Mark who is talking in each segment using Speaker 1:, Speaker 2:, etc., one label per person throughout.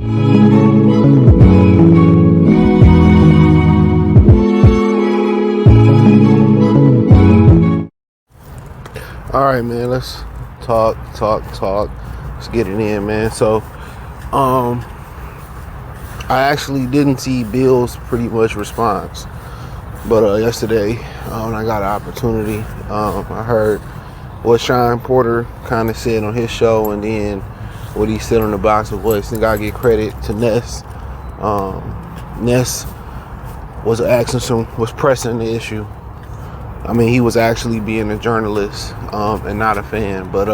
Speaker 1: All right, man, let's talk. Let's get it in, man. So, I actually didn't see Bill's pretty much response. But yesterday, when I got an opportunity, I heard what Shawn Porter kind of said on his show, and then what he said on the Box of Voice. And I give credit to Ness. Ness was pressing the issue. I mean, he was actually being a journalist and not a fan. But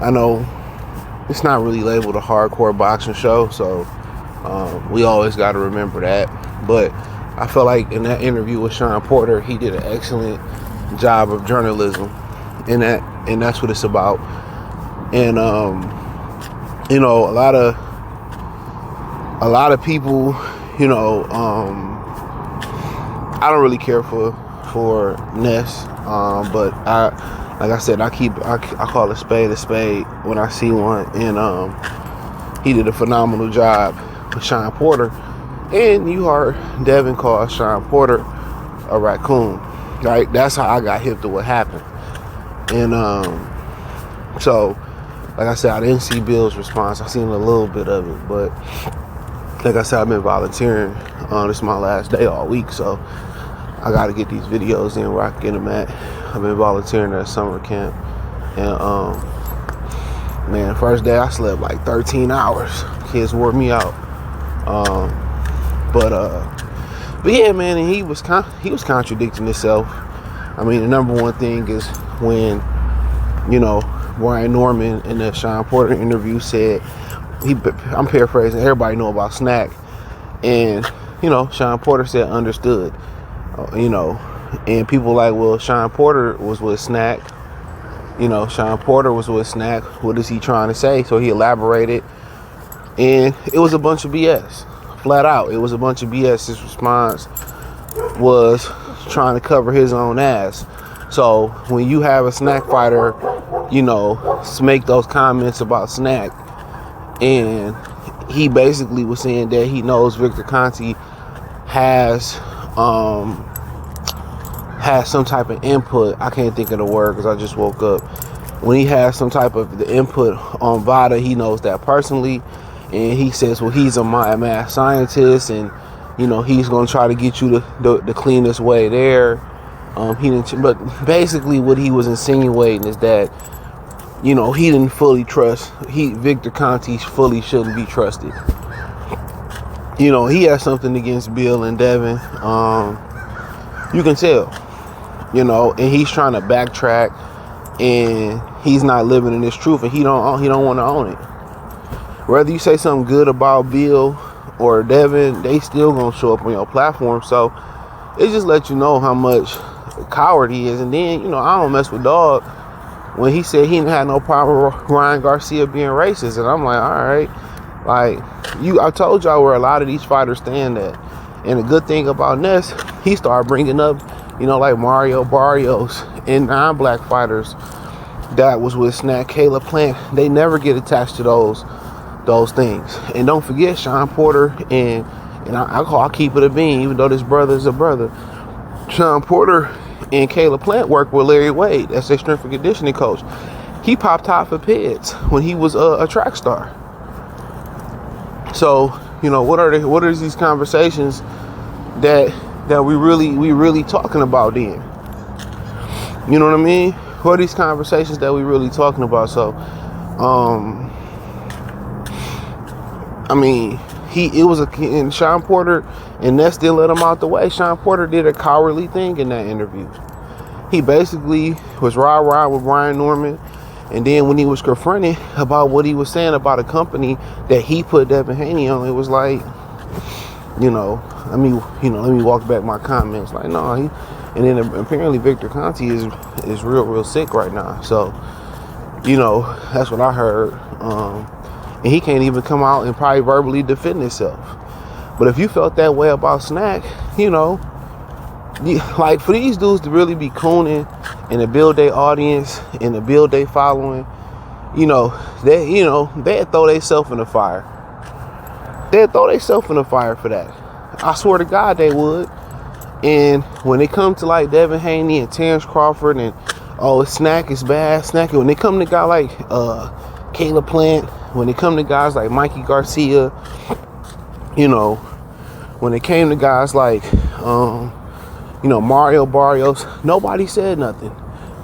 Speaker 1: I know it's not really labeled a hardcore boxing show, so we always got to remember that. But I felt like in that interview with Shawn Porter, he did an excellent job of journalism, and that's what it's about. And you know, a lot of people, you know, I don't really care for Ness, but like I said, I call a spade when I see one, and he did a phenomenal job with Shawn Porter. And you heard Devin call Shawn Porter a raccoon, right? That's how I got hip to what happened. And so, like I said, I didn't see Bill's response. I seen a little bit of it, but like I said, I've been volunteering. This is my last day all week, so I got to get these videos in where I can get them at. I've been volunteering at a summer camp, and man, first day I slept like 13 hours. Kids wore me out. But yeah, man, and he was contradicting himself. I mean, the number one thing is when, you know, Brian Norman in the Shawn Porter interview said, I'm paraphrasing, everybody know about SNAC, and, you know, Shawn Porter said understood, you know, and people like, well, Shawn Porter was with SNAC, you know, Shawn Porter was with SNAC, what is he trying to say? So he elaborated, and it was a bunch of BS. Flat out, it was a bunch of BS. His response was trying to cover his own ass. So when you have a SNAC fighter, you know, make those comments about SNAC, and he basically was saying that he knows Victor Conte has some type of input. I can't think of the word because I just woke up. When he has some type of the input on VADA, he knows that personally. And he says, well, he's a mad scientist, and, you know, he's going to try to get you the cleanest way there. But basically what he was insinuating is that, you know, he didn't fully trust, Victor Conte fully shouldn't be trusted. You know, he has something against Bill and Devin. You can tell, you know, and he's trying to backtrack, and he's not living in his truth, and he don't want to own it. Whether you say something good about Bill or Devin, they still gonna show up on your platform. So it just lets you know how much coward he is. And then, you know, I don't mess with Dog when he said he didn't have no problem with Ryan Garcia being racist. And I'm like, all right, like I told y'all where a lot of these fighters stand at. And the good thing about Ness, he started bringing up, you know, like Mario Barrios and non-black fighters that was with SNAC, Caleb Plant. They never get attached to those things. And don't forget, Shawn Porter and I'll keep it a bean, even though this brother is a brother. Shawn Porter and Caleb Plant worked with Larry Wade. That's their strength and conditioning coach. He popped top for Pids when he was a track star. So, you know, what are these conversations that we really talking about then? You know what I mean? What are these conversations that we really talking about? So, I mean, and Shawn Porter and Ness didn't let him out the way. Shawn Porter did a cowardly thing in that interview. He basically was rah-rah with Brian Norman, and then when he was confronted about what he was saying about a company that he put Devin Haney on, it was like, you know, let me walk back my comments. Like, no, and then apparently Victor Conte is real sick right now. So, you know, that's what I heard. And he can't even come out and probably verbally defend himself. But if you felt that way about SNAC, you know, like for these dudes to really be cooning and to build their audience and to build their following, they'd throw themselves in the fire. They'd throw themselves in the fire for that. I swear to God they would. And when it comes to like Devin Haney and Terrence Crawford and SNAC is bad, SNAC. When they come to guys like Caleb Plant, when they come to guys like Mikey Garcia, when it came to guys like Mario Barrios, nobody said nothing.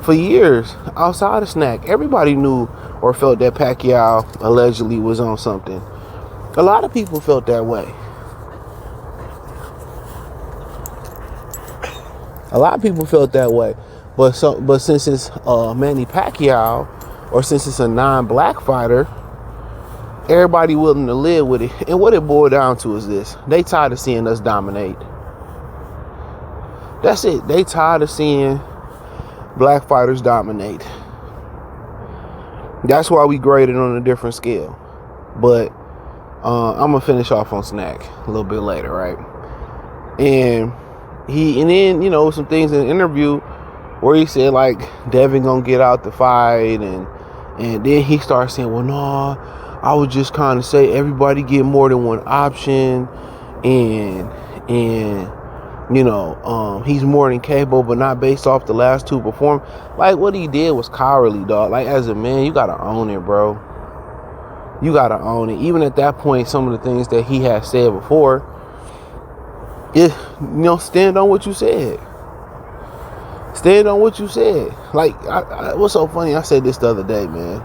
Speaker 1: For years, outside of SNAC, everybody knew or felt that Pacquiao allegedly was on something. A lot of people felt that way. But since it's Manny Pacquiao, or since it's a non-black fighter, everybody willing to live with it. And what it boiled down to is this: they tired of seeing us dominate. That's it. They tired of seeing black fighters dominate. That's why we graded on a different scale. But I'm gonna finish off on SNAC a little bit later, right? And then some things in the interview where he said like Devin gonna get out the fight, and then he started saying, well, no, I would just kind of say everybody get more than one option, and he's more than capable, but not based off the last two perform. Like, what he did was cowardly, dog. Like, as a man, you gotta own it, bro. You gotta own it. Even at that point, some of the things that he had said before, stand on what you said. Stand on what you said. Like, what's so funny? I said this the other day, man.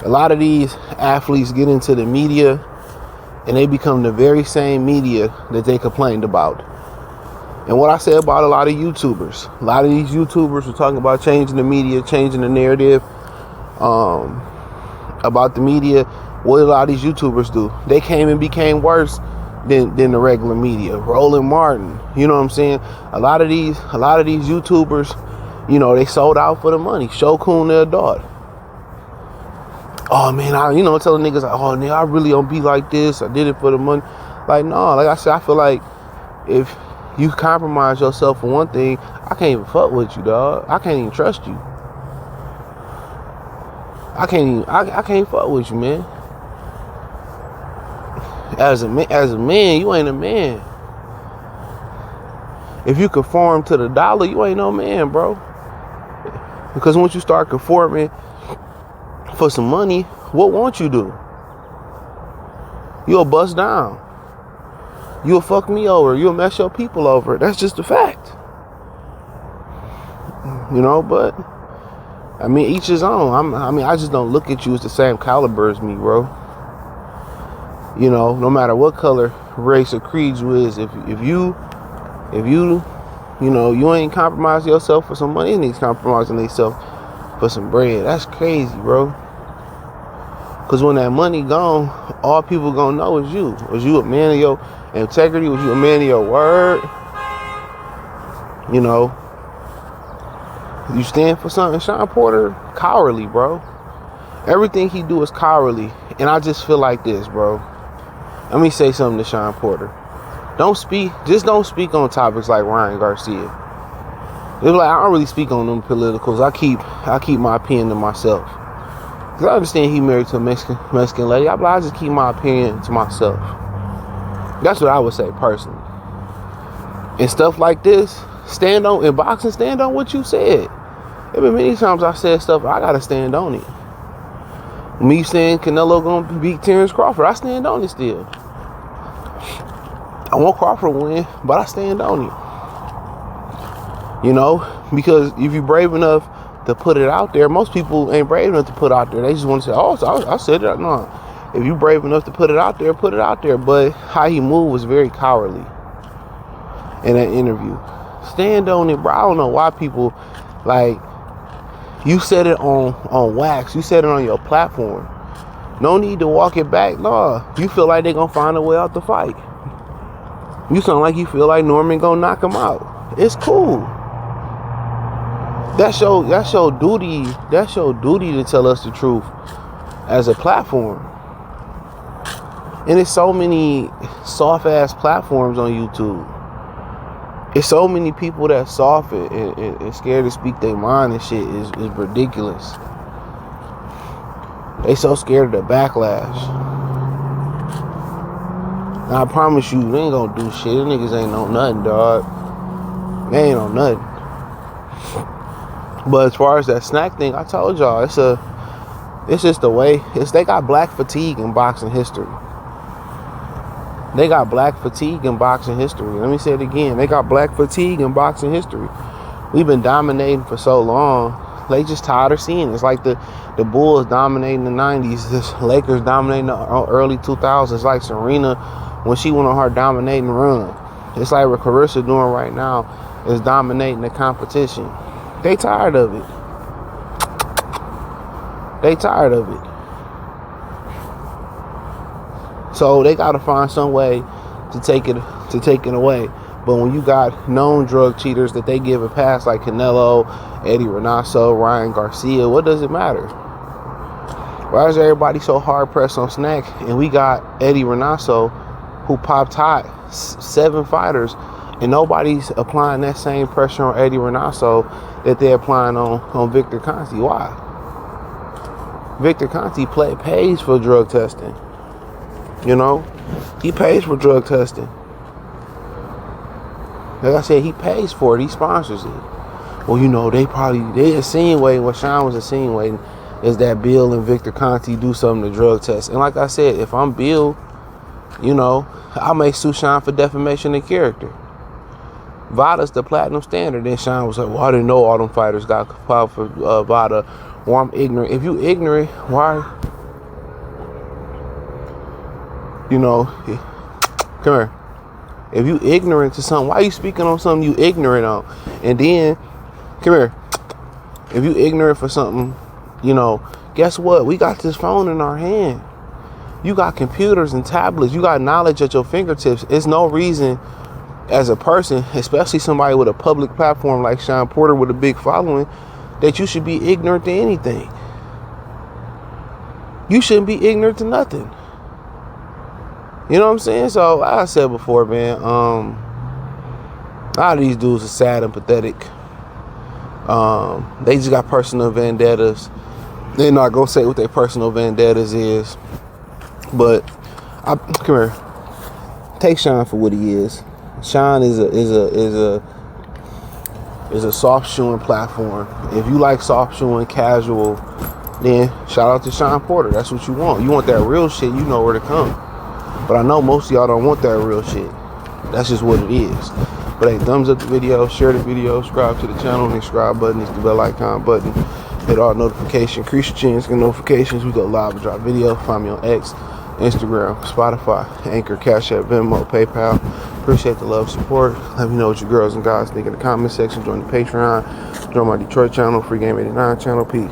Speaker 1: A lot of these athletes get into the media, and they become the very same media that they complained about. And what I said about a lot of YouTubers, a lot of these YouTubers were talking about changing the media, changing the narrative about the media. What did a lot of these YouTubers do? They came and became worse than the regular media. Roland Martin, you know what I'm saying? A lot of these YouTubers, they sold out for the money. Shokun, their daughter. Oh man, telling niggas like, oh nigga, I really don't be like this. I did it for the money. Like, no, like I said, I feel like if you compromise yourself for one thing, I can't even fuck with you, dog. I can't even trust you. I can't fuck with you, man. As a man, you ain't a man. If you conform to the dollar, you ain't no man, bro. Because once you start conforming for some money, what won't you do? You'll bust down. You'll fuck me over. You'll mess your people over. That's just a fact. But I mean, each his own. I just don't look at you as the same caliber as me, bro. No matter what color, race, or creed you is, if you ain't compromise yourself for some money, and compromising themselves for some bread. That's crazy, bro. Cause when that money gone, all people gonna know is you. Was you a man of your integrity? Was you a man of your word? You stand for something. Shawn Porter, cowardly, bro. Everything he do is cowardly. And I just feel like this, bro. Let me say something to Shawn Porter. Don't speak on topics like Ryan Garcia. It's like, I don't really speak on them politicals. I keep my opinion to myself. Cause I understand he married to a Mexican lady. I just keep my opinion to myself. That's what I would say personally. And stuff like this, in boxing, stand on what you said. There been many times I said stuff, I gotta stand on it. Me saying Canelo gonna beat Terrence Crawford, I stand on it still. I want Crawford to win, but I stand on it. Because if you're brave enough to put it out there, most people ain't brave enough to put it out there. They just want to say, oh, so I said it. No. If you're brave enough to put it out there, put it out there. But how he moved was very cowardly in that interview. Stand on it, bro. I don't know why people, like, you said it on wax. You said it on your platform. No need to walk it back. No. You feel like they're going to find a way out the fight. You sound like you feel like Norman going to knock him out. It's cool. That's your duty. That's your duty to tell us the truth as a platform. And it's so many soft ass platforms on YouTube. It's so many people that soft and scared to speak their mind and shit is ridiculous. They so scared of the backlash. And I promise you, they ain't gonna do shit. Them niggas ain't know nothing, dog. They ain't know nothing. But as far as that SNAC thing, I told y'all, it's just the way. They got black fatigue in boxing history. They got black fatigue in boxing history. Let me say it again. They got black fatigue in boxing history. We've been dominating for so long. They just tired of seeing it. It's like the Bulls dominating the 90s. The Lakers dominating the early 2000s. Like Serena when she went on her dominating run. It's like what Carissa doing right now is dominating the competition. They tired of it. They tired of it. So they gotta find some way to take it away. But when you got known drug cheaters that they give a pass like Canelo, Eddie Reynoso, Ryan Garcia, what does it matter? Why is everybody so hard pressed on SNAC? And we got Eddie Reynoso who popped hot 7 fighters, and nobody's applying that same pressure on Eddie Reynoso that they're applying on Victor Conte. Why? Victor Conte pays for drug testing. You know, he pays for drug testing. Like I said, he pays for it. He sponsors it. Well, you know, they insinuating what Shawn was insinuating is that Bill and Victor Conte do something to drug test. And like I said, if I'm Bill, you know, I may sue Shawn for defamation of character. VADA's the platinum standard. Then Shawn was like, well, I didn't know all them fighters got filed for VADA. Well, I'm ignorant. If you ignorant, why? You know, come here. If you ignorant to something, why are you speaking on something you ignorant on? And then, come here. If you ignorant for something, you know, guess what? We got this phone in our hand. You got computers and tablets. You got knowledge at your fingertips. It's no reason as a person, especially somebody with a public platform like Shawn Porter with a big following, that you should be ignorant to anything. You shouldn't be ignorant to nothing. You know what I'm saying? So, like I said before, man, a lot of these dudes are sad and pathetic. They just got personal vendettas. They're not gonna say what their personal vendettas is. But come here. Take Shawn for what he is. Shawn is a soft shoeing platform. If you like soft shoeing, casual, then shout out to Shawn Porter. That's what you want. You want that real shit, you know where to come. But I know most of y'all don't want that real shit. That's just what it is. But hey, thumbs up the video, share the video, subscribe to the channel. The subscribe button is the bell icon button. Hit all notifications, increase your chance, get notifications. We go live and drop video. Find me on X, Instagram, Spotify, Anchor, Cash App, Venmo, PayPal. Appreciate the love, support. Let me know what you girls and guys think in the comment section. Join the Patreon. Join my Detroit channel, Free Game 89 channel. Peace.